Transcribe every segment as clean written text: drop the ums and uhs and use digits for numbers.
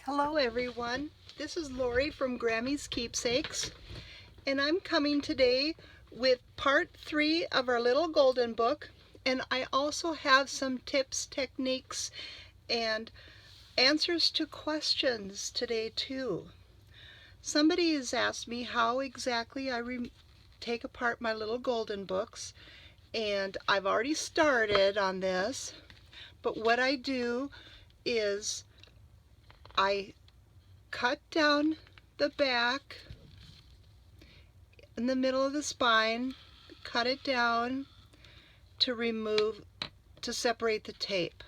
Hello everyone, this is Lori from Grammy's Keepsakes, and I'm coming today with part 3 of our little golden book, and I also have some tips, techniques, and answers to questions today too. Somebody has asked me how exactly I take apart my little golden books, and I've already started on this, but what I do is I cut down the back in the middle of the spine, cut it down to separate the tape.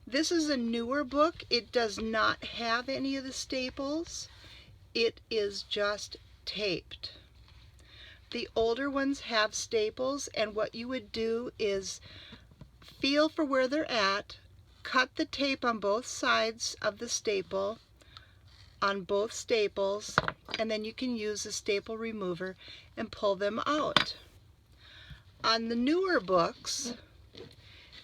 This is a newer book. It does not have any of the staples. It is just taped. The older ones have staples, and what you would do is feel for where they're at, cut the tape on both sides of the staple, on both staples, and then you can use a staple remover and pull them out. On the newer books,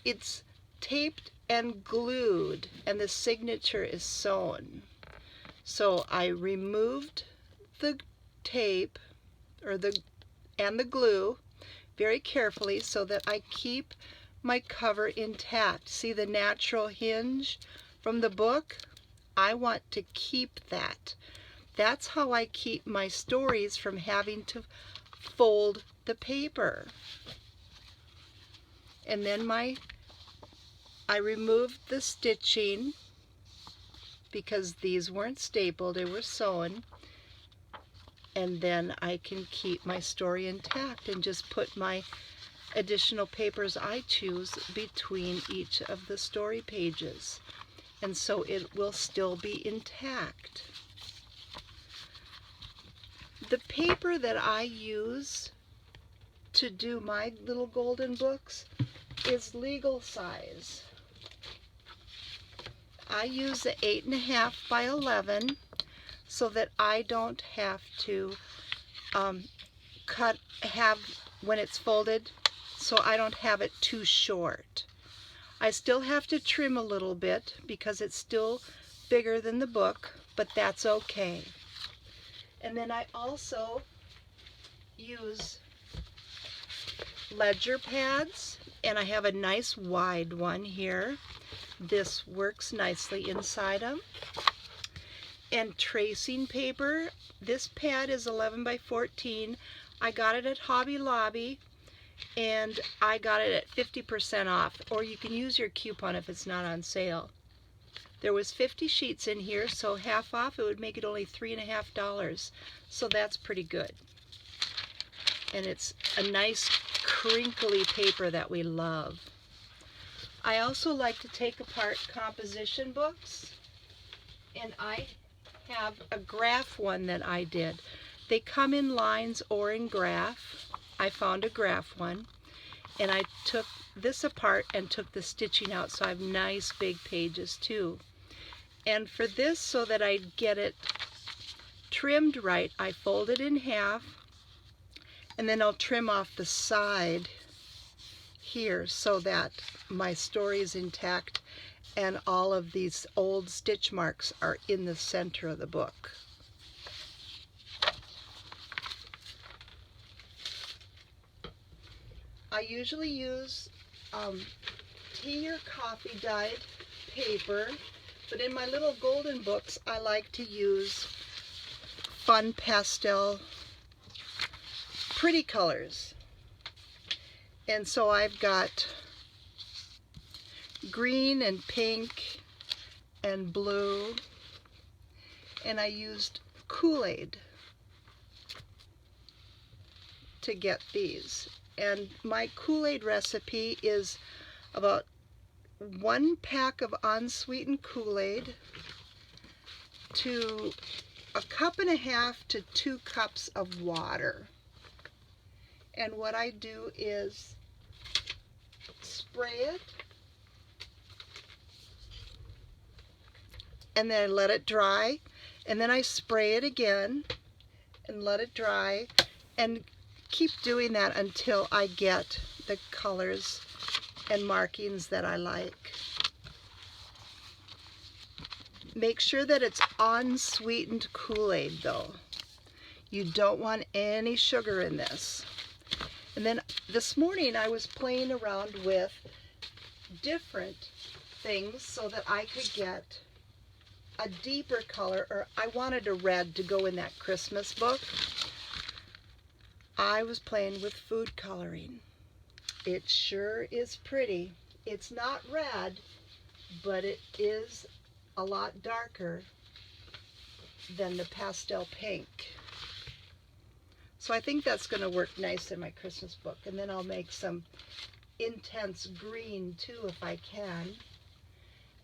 it's taped and glued, and the signature is sewn. So I removed the tape and the glue very carefully so that I keep my cover intact. See the natural hinge from the book? I want to keep that. That's how I keep my stories from having to fold the paper. And then I removed the stitching because these weren't stapled, they were sewn. And then I can keep my story intact and just put my additional papers I choose between each of the story pages. And so it will still be intact. The paper that I use to do my little golden books is legal size. I use a 8.5 by 11 so that I don't have to when it's folded, so I don't have it too short. I still have to trim a little bit because it's still bigger than the book, but that's okay. And then I also use ledger pads, and I have a nice wide one here. This works nicely inside them. And tracing paper. This pad is 11 by 14. I got it at Hobby Lobby, and I got it at 50% off, or you can use your coupon if it's not on sale. There was 50 sheets in here, so half off, it would make it only $3.50. So that's pretty good. And it's a nice crinkly paper that we love. I also like to take apart composition books, and I have a graph one that I did. They come in lines or in graph. I found a graph one, and I took this apart and took the stitching out, so I have nice big pages too. And for this, so that I get it trimmed right, I fold it in half, and then I'll trim off the side here so that my story is intact and all of these old stitch marks are in the center of the book. I usually use tea or coffee dyed paper, but in my little golden books I like to use fun pastel pretty colors. And so I've got green and pink and blue, and I used Koolaid to get these. And my Koolaid recipe is about 1 pack of unsweetened Koolaid to 1.5 cups to 2 cups of water. And what I do is spray it, and then I let it dry, and then I spray it again and let it dry, and keep doing that until I get the colors and markings that I like. Make sure that it's unsweetened Kool-Aid though. You don't want any sugar in this. And then this morning I was playing around with different things so that I could get a deeper color, or I wanted a red to go in that Christmas book. I was playing with food coloring. It sure is pretty. It's not red, but it is a lot darker than the pastel pink. So I think that's going to work nice in my Christmas book. And then I'll make some intense green too if I can.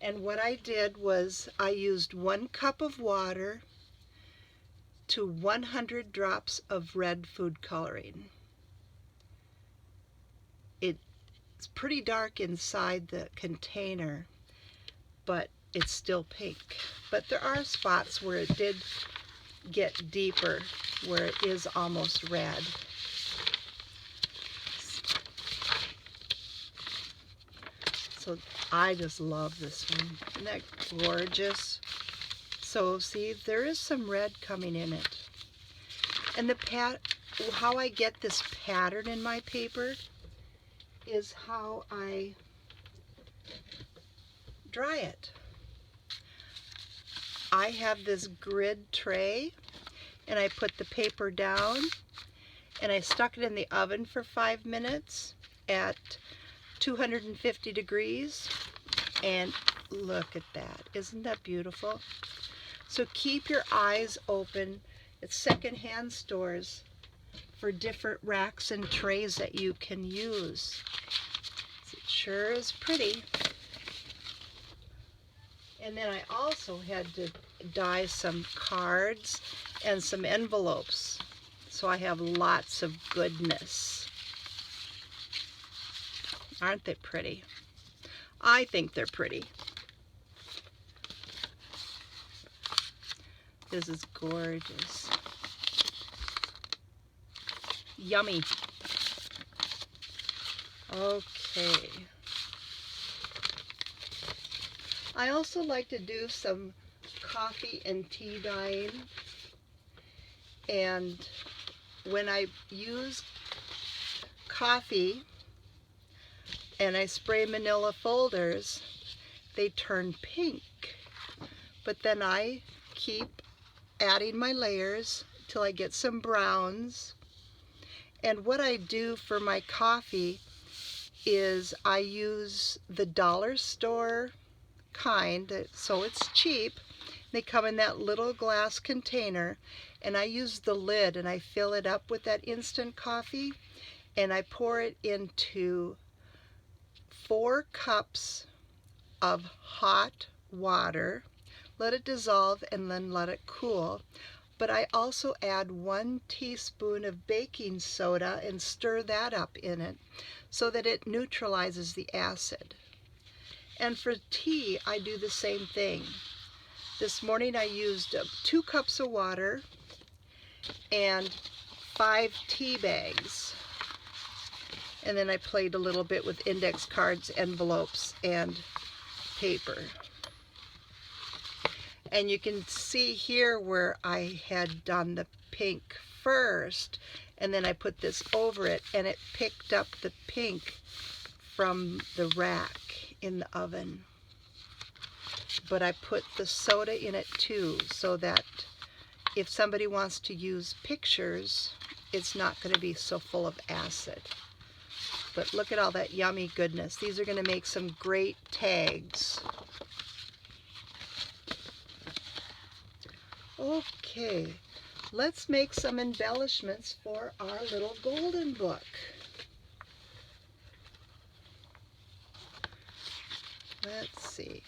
And what I did was I used 1 cup of water to 100 drops of red food coloring. It's pretty dark inside the container, but it's still pink. But there are spots where it did get deeper, where it is almost red. So I just love this one. Isn't that gorgeous? So see, there is some red coming in it. And how I get this pattern in my paper is how I dry it. I have this grid tray, and I put the paper down, and I stuck it in the oven for 5 minutes at 250 degrees, and look at that. Isn't that beautiful? So keep your eyes open at secondhand stores for different racks and trays that you can use. It sure is pretty. And then I also had to dye some cards and some envelopes, so I have lots of goodness. Aren't they pretty? I think they're pretty. This is gorgeous. Yummy. Okay. I also like to do some coffee and tea dyeing. And when I use coffee and I spray manila folders, they turn pink. But then I keep adding my layers till I get some browns. And what I do for my coffee is I use the dollar store kind, so it's cheap. They come in that little glass container, and I use the lid and I fill it up with that instant coffee, and I pour it into 4 cups of hot water, let it dissolve, and then let it cool. But I also add 1 teaspoon of baking soda and stir that up in it so that it neutralizes the acid. And for tea, I do the same thing. This morning I used 2 cups of water and 5 tea bags. And then I played a little bit with index cards, envelopes, and paper. And you can see here where I had done the pink first, and then I put this over it, and it picked up the pink from the rack in the oven. But I put the soda in it too, so that if somebody wants to use pictures, it's not going to be so full of acid. But look at all that yummy goodness. These are going to make some great tags. Okay, let's make some embellishments for our little golden book. Let's see.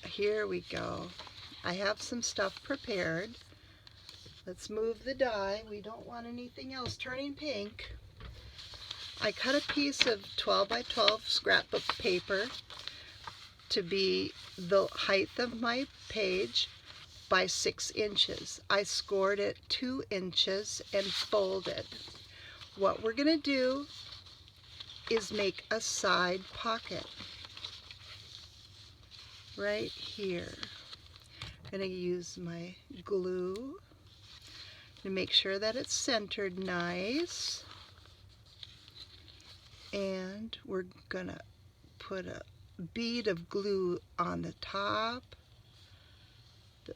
Here we go. I have some stuff prepared. Let's move the die. We don't want anything else turning pink. I cut a piece of 12 by 12 scrapbook paper to be the height of my page by 6 inches. I scored it 2 inches and folded. What we're going to do is make a side pocket. right here. I'm going to use my glue to make sure that it's centered nice. And we're going to put a bead of glue on the top,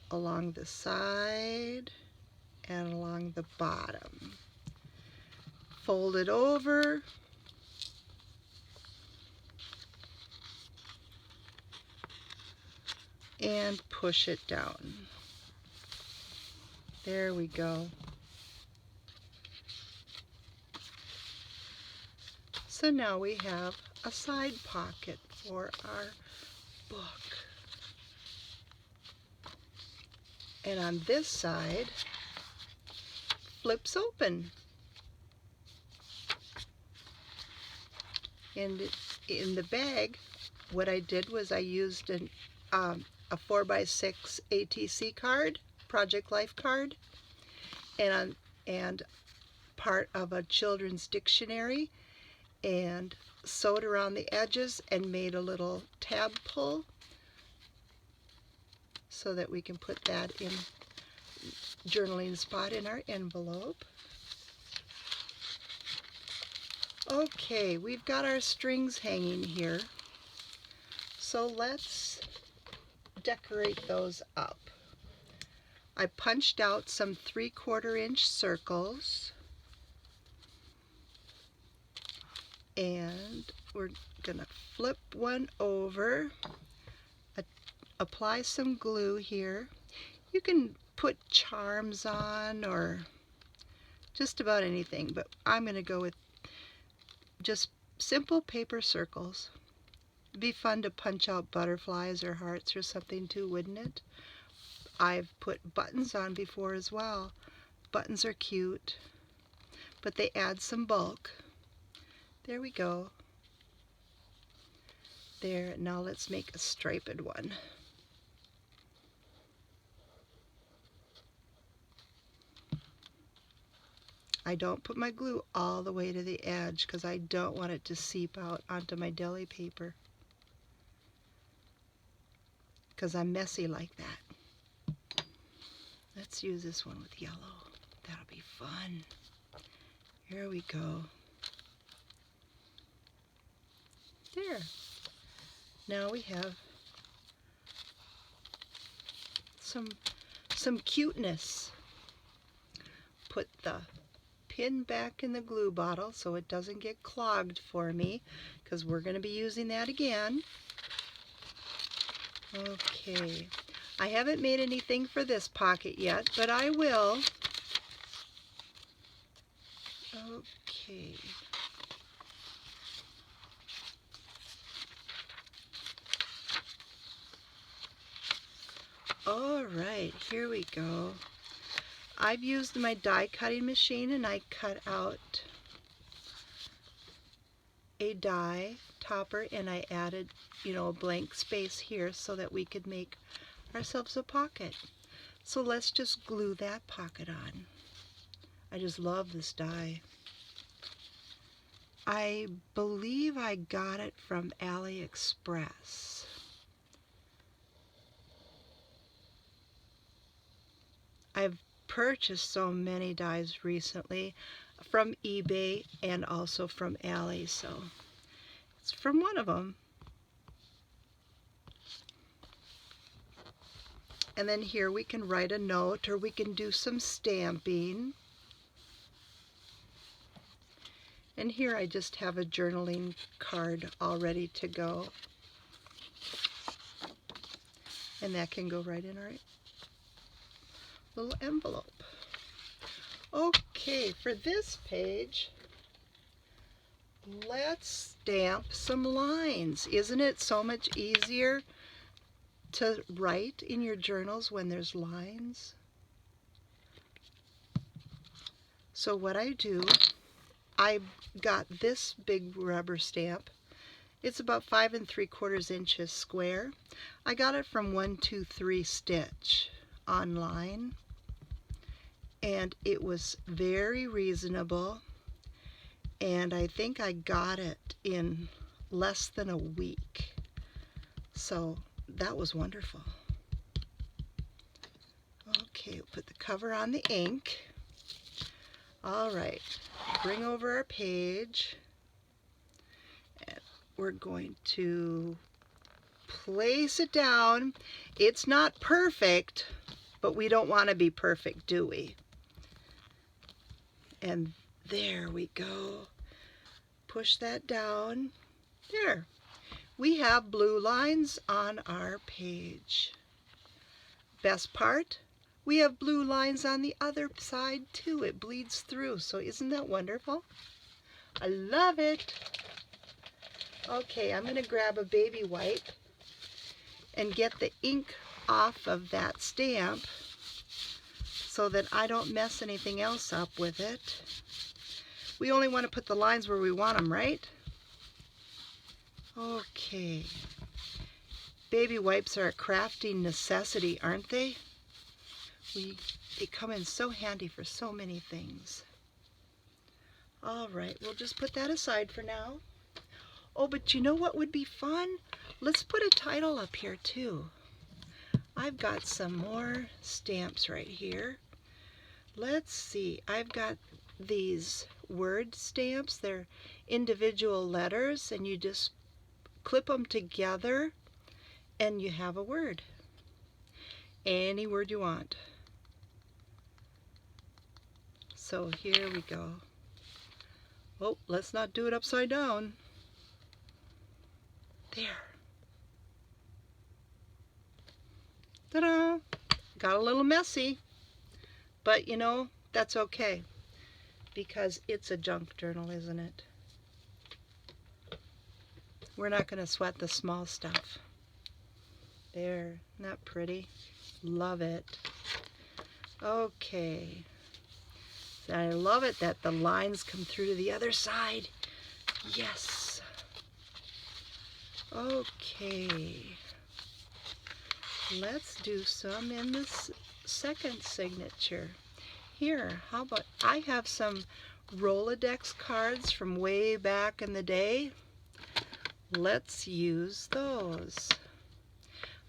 along the side, and along the bottom. Fold it over. And push it down. There we go. So now we have a side pocket for our book. And on this side, flips open. And in the bag, what I did was I used a 4x6 ATC card, Project Life card, and part of a children's dictionary, and sewed around the edges and made a little tab pull so that we can put that in journaling spot in our envelope. Okay, we've got our strings hanging here, so let's decorate those up. I punched out some 3/4 inch circles, and we're gonna flip one over, apply some glue here. You can put charms on or just about anything, but I'm gonna go with just simple paper circles. It'd be fun to punch out butterflies or hearts or something too, wouldn't it? I've put buttons on before as well. Buttons are cute, but they add some bulk. There we go. There, now let's make a striped one. I don't put my glue all the way to the edge because I don't want it to seep out onto my deli paper, because I'm messy like that. Let's use this one with yellow. That'll be fun. Here we go. There. Now we have some cuteness. Put the pin back in the glue bottle so it doesn't get clogged for me, because we're going to be using that again. Okay, I haven't made anything for this pocket yet, but I will. Okay. All right, here we go. I've used my die cutting machine, and I cut out a die topper, and I added, a blank space here so that we could make ourselves a pocket. So let's just glue that pocket on. I just love this die. I believe I got it from AliExpress. I've purchased so many dies recently from eBay and also from Ali, so it's from one of them. And then here we can write a note, or we can do some stamping. And here I just have a journaling card all ready to go. And that can go right in our little envelope. Okay, for this page, let's stamp some lines. Isn't it so much easier to write in your journals when there's lines? So what I do, I got this big rubber stamp. It's about 5 3/4 inches square. I got it from 123 Stitch online, and it was very reasonable, and I think I got it in less than a week. So that was wonderful. Okay, put the cover on the ink. All right, bring over our page. And we're going to place it down. It's not perfect, but we don't want to be perfect, do we? And there we go. Push that down. There. We have blue lines on our page. Best part, we have blue lines on the other side too. It bleeds through, so isn't that wonderful? I love it. Okay, I'm going to grab a baby wipe and get the ink off of that stamp so that I don't mess anything else up with it. We only want to put the lines where we want them, right? Okay. Baby wipes are a crafting necessity, aren't they? They come in so handy for so many things. All right, we'll just put that aside for now. Oh, but you know what would be fun? Let's put a title up here too. I've got some more stamps right here. Let's see, I've got these word stamps. They're individual letters, and you just clip them together and you have a word. Any word you want. So here we go. Oh, let's not do it upside down. There. Ta-da! Got a little messy, but you know, that's okay because it's a junk journal, isn't it? We're not going to sweat the small stuff. There, isn't that pretty? Love it. Okay. And I love it that the lines come through to the other side. Yes. Okay. Let's do some in this second signature. Here, how about, I have some Rolodex cards from way back in the day. Let's use those.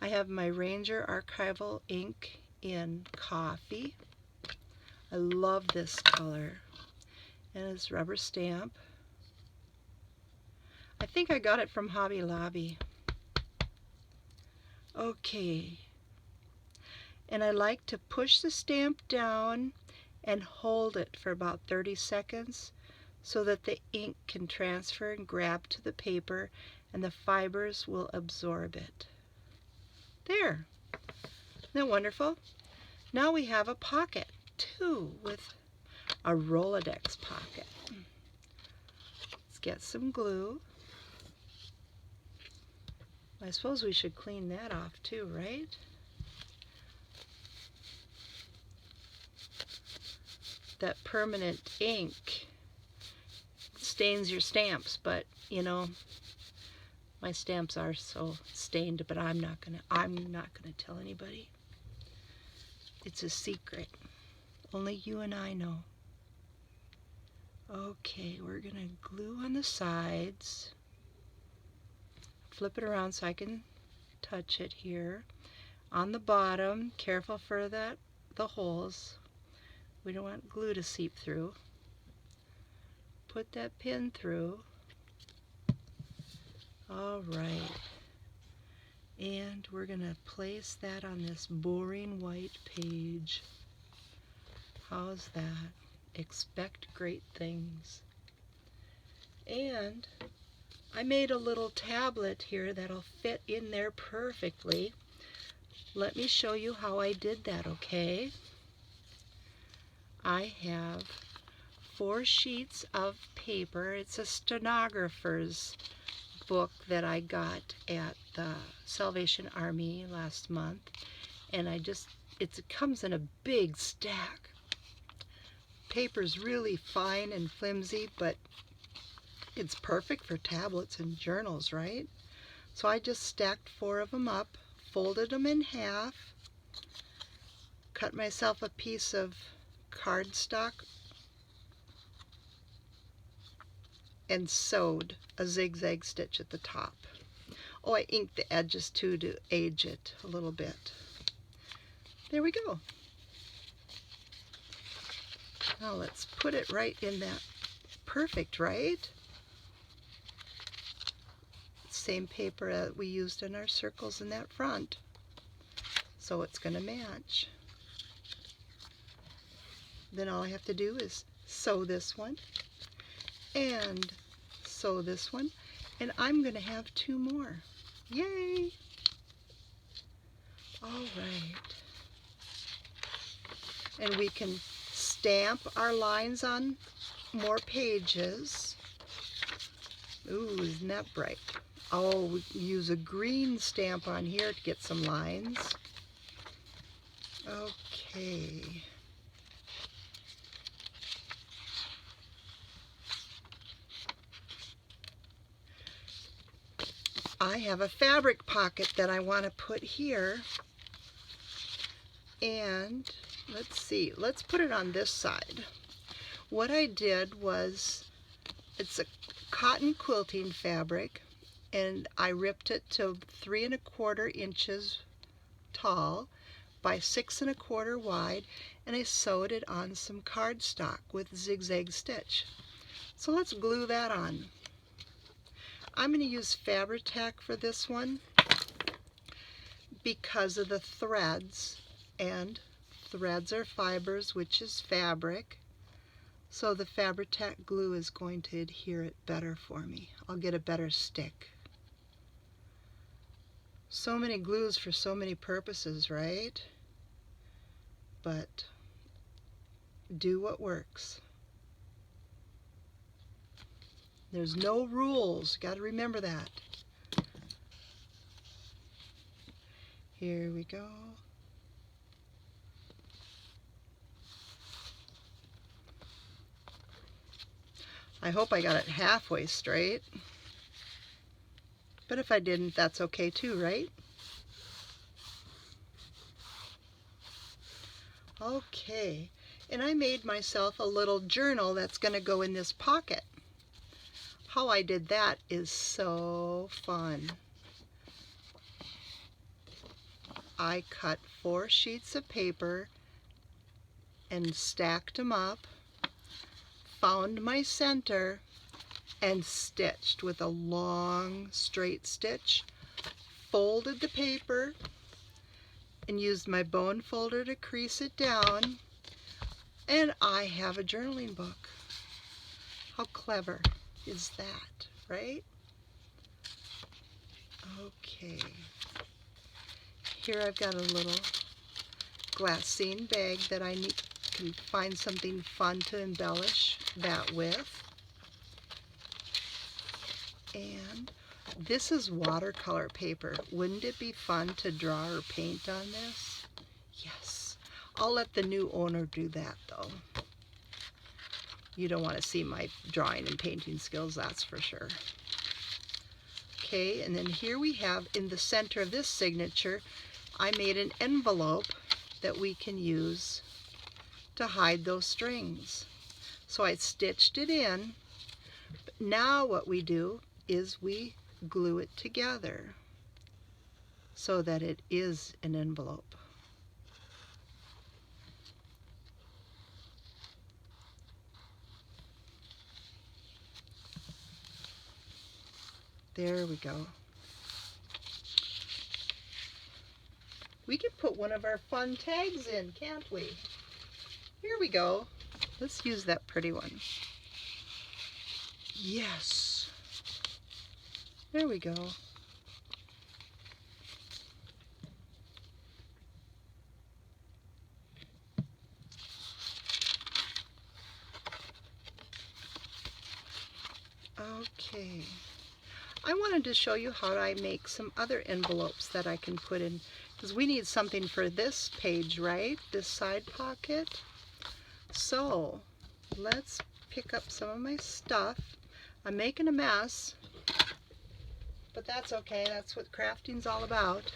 I have my Ranger archival ink in coffee. I love this color. And it's rubber stamp. I think I got it from Hobby Lobby. Okay. And I like to push the stamp down and hold it for about 30 seconds so that the ink can transfer and grab to the paper and the fibers will absorb it. There. Isn't that wonderful? Now we have a pocket too with a Rolodex pocket. Let's get some glue. I suppose we should clean that off too, right? That permanent ink stains your stamps, but you know, my stamps are so stained, but I'm not gonna tell anybody. It's a secret. Only you and I know. Okay, we're gonna glue on the sides. Flip it around so I can touch it here. On the bottom, careful for the holes. We don't want glue to seep through. Put that pin through. All right. And we're going to place that on this boring white page. How's that? Expect great things. And I made a little tablet here that'll fit in there perfectly. Let me show you how I did that, okay? I have 4 sheets of paper. It's a stenographer's book that I got at the Salvation Army last month. And it comes in a big stack. Paper's really fine and flimsy, but it's perfect for tablets and journals, right? So I just stacked 4 of them up, folded them in half, cut myself a piece of cardstock, and sewed a zigzag stitch at the top. Oh, I inked the edges too to age it a little bit. There we go. Now let's put it right in that. Perfect, right? Same paper that we used in our circles in that front. So it's going to match. Then all I have to do is sew this one and sew this one, and I'm going to have 2 more. Yay! All right. And we can stamp our lines on more pages. Ooh, isn't that bright? Oh, we use a green stamp on here to get some lines. Okay. I have a fabric pocket that I want to put here. And let's see, let's put it on this side. What I did was, it's a cotton quilting fabric, and I ripped it to 3 1/4 inches tall by 6 1/4 wide, and I sewed it on some cardstock with zigzag stitch. So let's glue that on. I'm going to use Fabri-Tac for this one because of the threads, and threads are fibers, which is fabric. So the Fabri-Tac glue is going to adhere it better for me. I'll get a better stick. So many glues for so many purposes, right? But do what works. There's no rules. Got to remember that. Here we go. I hope I got it halfway straight. But if I didn't, that's okay too, right? Okay. And I made myself a little journal that's going to go in this pocket. How I did that is so fun. I cut 4 sheets of paper and stacked them up, found my center, and stitched with a long straight stitch, folded the paper, and used my bone folder to crease it down, and I have a journaling book. How clever is that, right? Okay. Here I've got a little glassine bag that I can find something fun to embellish that with. And this is watercolor paper. Wouldn't it be fun to draw or paint on this? Yes. I'll let the new owner do that though. You don't want to see my drawing and painting skills, that's for sure. Okay, and then here we have in the center of this signature, I made an envelope that we can use to hide those strings. So I stitched it in. But now what we do is we glue it together so that it is an envelope. There we go. We could put one of our fun tags in, can't we? Here we go. Let's use that pretty one. Yes. There we go. Okay. I wanted to show you how I make some other envelopes that I can put in, because we need something for this page, right? This side pocket. So let's pick up some of my stuff. I'm making a mess, but that's okay. That's what crafting's all about.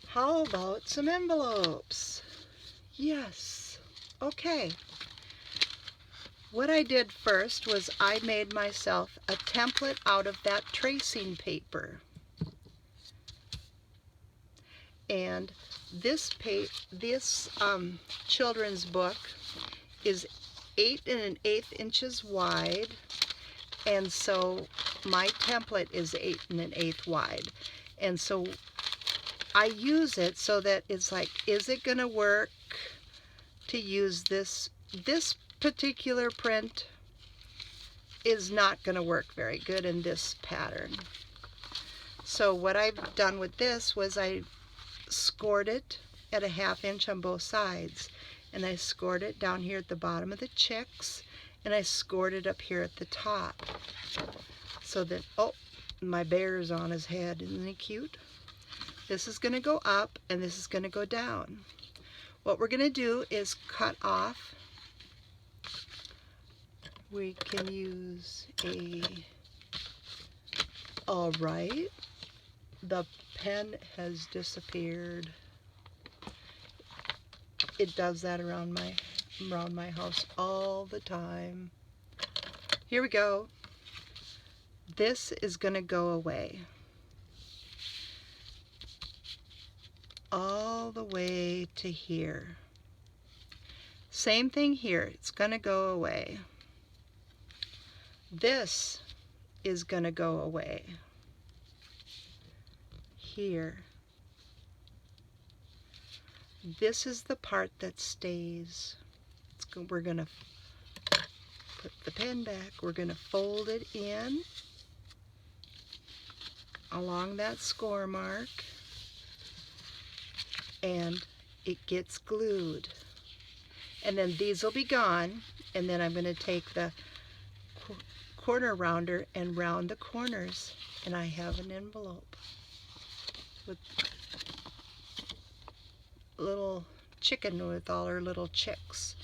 How about some envelopes? Yes. Okay. What I did first was I made myself a template out of that tracing paper. And this children's book is 8 1/8 inches wide, and so my template is 8 1/8 wide. And so I use it so that it's like, is it going to work to use this? This particular print is not going to work very good in this pattern. So what I've done with this was I scored it at a 1/2 inch on both sides, and I scored it down here at the bottom of the chicks, and I scored it up here at the top, so that, oh, my bear's on his head. Isn't he cute? This is going to go up and this is going to go down. What we're going to do is cut off. We can use all right, the pen has disappeared. It does that around my house all the time. Here we go. This is going to go away. All the way to here. Same thing here. It's going to go away. This is going to go away. Here. This is the part that stays. We're going to put the pen back. We're going to fold it in along that score mark, and it gets glued. And then these will be gone, and then I'm going to take the corner rounder and round the corners, and I have an envelope with little chicken with all her little chicks.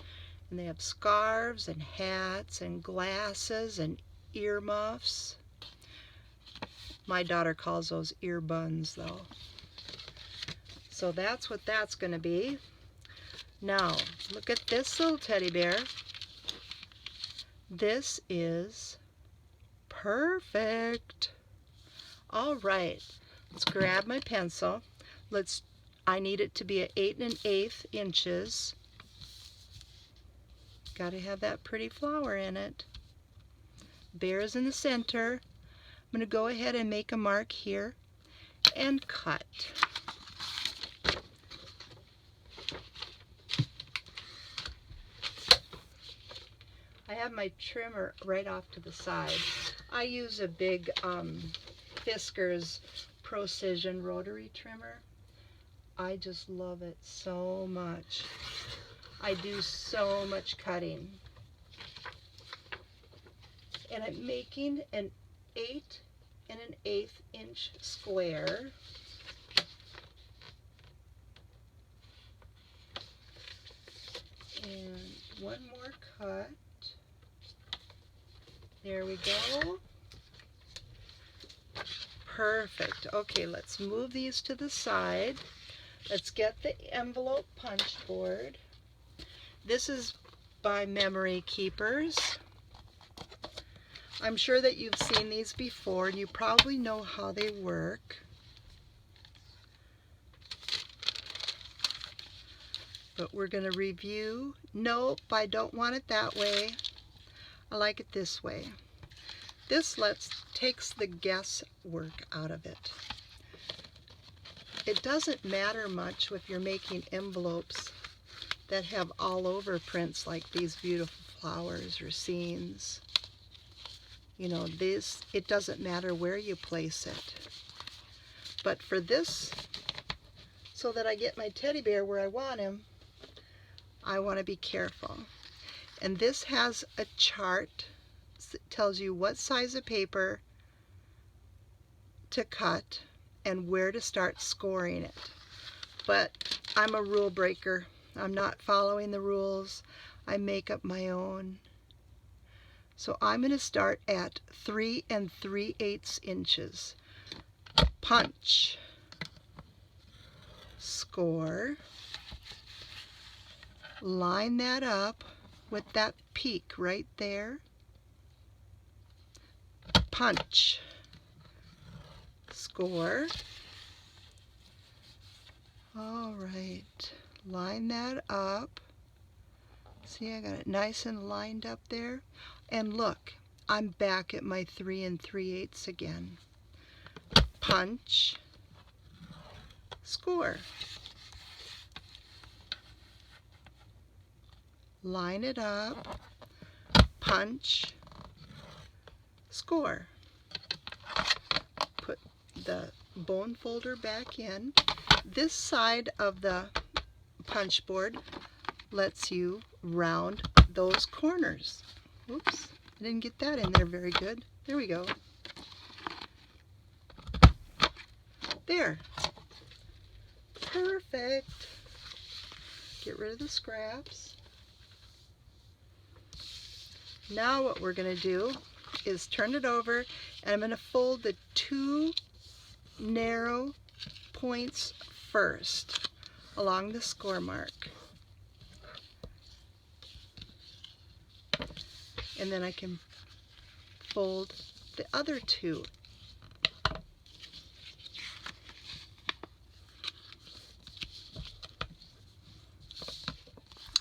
And they have scarves and hats and glasses and earmuffs. My daughter calls those ear buns though. So that's what that's going to be. Now, look at this little teddy bear. This is perfect. All right, let's grab my pencil. I need it to be at 8 1/8 inches. Got to have that pretty flower in it. Bear is in the center. I'm going to go ahead and make a mark here and cut. I have my trimmer right off to the side. I use a big Fiskars Precision rotary trimmer. I just love it so much. I do so much cutting. And I'm making an 8 1/8 inch square. And one more cut. There we go. Perfect. Okay, let's move these to the side. Let's get the envelope punch board. This is by Memory Keepers. I'm sure that you've seen these before and you probably know how they work. But we're going to review. Nope, I don't want it that way. I like it this way. This takes the guesswork out of it. It doesn't matter much if you're making envelopes that have all over prints like these beautiful flowers or scenes. You know, it doesn't matter where you place it. But for this, so that I get my teddy bear where I want him, I want to be careful. And this has a chart that tells you what size of paper to cut and where to start scoring it. But I'm a rule breaker. I'm not following the rules. I make up my own. So I'm going to start at 3 3/8 inches. Punch. Score. Line that up with that peak right there. Punch. Score. All right, line that up. See, I got it nice and lined up there. And look, I'm back at my 3 3/8 again. Punch. Score. Line it up. Punch. Score. Put the bone folder back in. This side of the punch board lets you round those corners. Oops, I didn't get that in there very good. There we go. There. Perfect. Get rid of the scraps. Now what we're going to do is turn it over, and I'm going to fold the 2 narrow points first along the score mark. And then I can fold the other 2.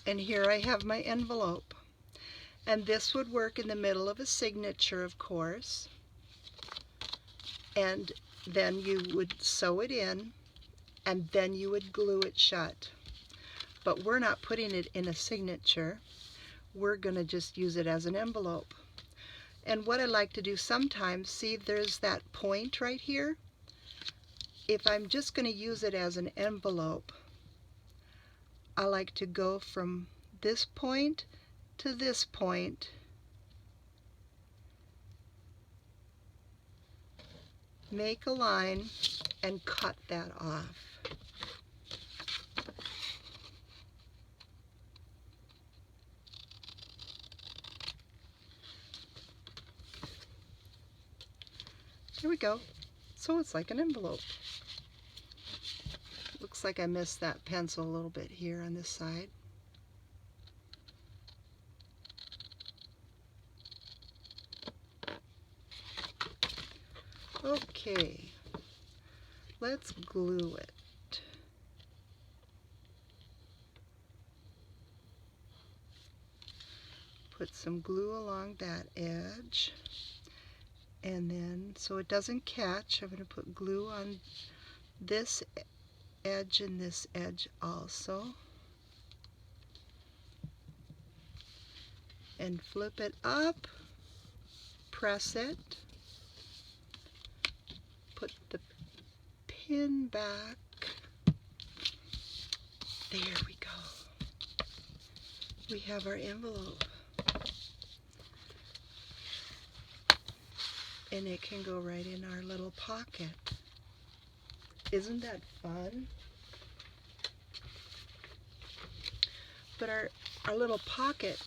And here I have my envelope. And this would work in the middle of a signature, of course. And then you would sew it in, and then you would glue it shut. But we're not putting it in a signature. We're going to just use it as an envelope. And what I like to do sometimes, see, there's that point right here. If I'm just going to use it as an envelope, I like to go from this point to this point, make a line, and cut that off. There we go. So it's like an envelope. Looks like I missed that pencil a little bit here on this side. Okay, let's glue it. Put some glue along that edge, and then so it doesn't catch, I'm going to put glue on this edge and this edge also, and flip it up, press it, put the pin back. There we go. We have our envelope. And it can go right in our little pocket. Isn't that fun? But our little pocket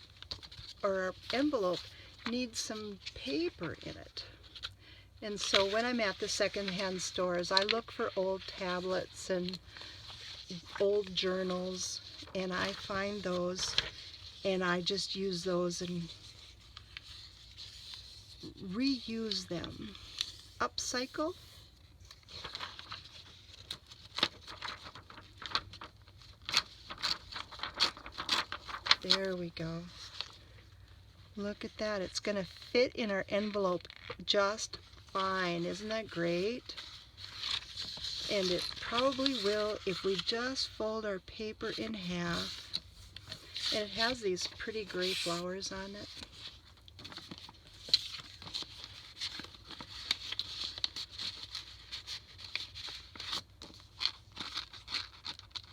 or our envelope needs some paper in it. And so when I'm at the secondhand stores, I look for old tablets and old journals, and I find those, and I just use those and reuse them. Upcycle. There we go. Look at that. It's going to fit in our envelope just fine. Isn't that great? And it probably will if we just fold our paper in half. And it has these pretty gray flowers on it.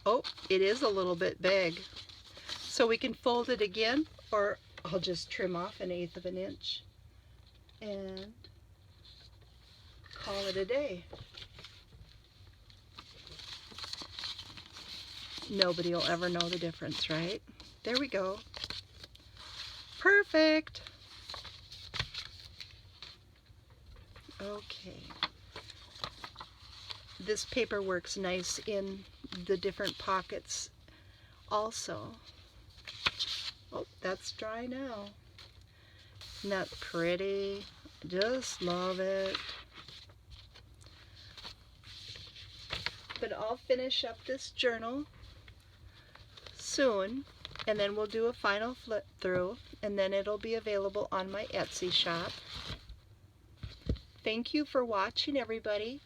Oh, it is a little bit big. So we can fold it again, or I'll just trim off 1/8 of an inch and call it a day. Nobody will ever know the difference, right? There we go. Perfect. Okay. This paper works nice in the different pockets also. Oh, that's dry now. Isn't that pretty? Just love it. But I'll finish up this journal soon, and then we'll do a final flip through, and then it'll be available on my Etsy shop. Thank you for watching, everybody.